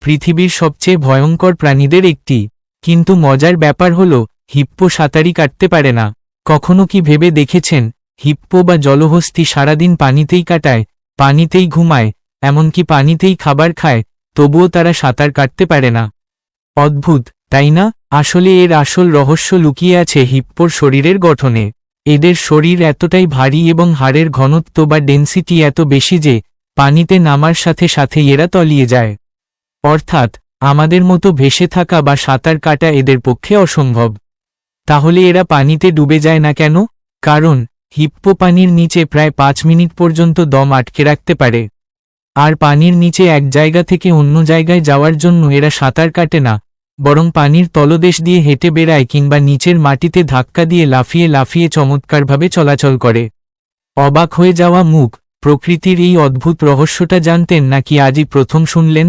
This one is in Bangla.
পৃথিবীর সবচেয়ে ভয়ঙ্কর প্রাণীদের একটি। কিন্তু মজার ব্যাপার হল, হিপ্পো সাঁতারই কাটতে পারে না। কখনো কি ভেবে দেখেছেন, হিপ্পো বা জলহস্তী সারাদিন পানিতেই কাটায়, পানিতেই ঘুমায়, এমনকি পানিতেই খাবার খায়, তবুও তারা সাঁতার কাটতে পারে না? অদ্ভুত, তাই না? আসলে এর আসল রহস্য লুকিয়ে আছে হিপ্পোর শরীরের গঠনে। এদের শরীর এতটাই ভারী এবং হাড়ের ঘনত্ব বা ডেনসিটি এত বেশি যে পানিতে নামার সাথে সাথে এরা তলিয়ে যায়। অর্থাৎ আমাদের মতো ভেসে থাকা বা সাঁতার কাটা এদের পক্ষে অসম্ভব। তাহলে এরা পানিতে ডুবে যায় না কেন? কারণ হিপ্পো পানির নিচে প্রায় 5 মিনিট পর্যন্ত দম আটকে রাখতে পারে। আর পানির নিচে এক জায়গা থেকে অন্য জায়গায় যাওয়ার জন্য এরা সাঁতার কাটে না, বরং পানির তলদেশ দিয়ে হেঁটে বেড়ায় কিংবা নিচের মাটিতে ধাক্কা দিয়ে লাফিয়ে লাফিয়ে চমৎকারভাবে চলাচল করে। অবাক হয়ে যাওয়া মুখ, প্রকৃতির এই অদ্ভুত রহস্যটা জানতেন নাকি আজই প্রথম শুনলেন?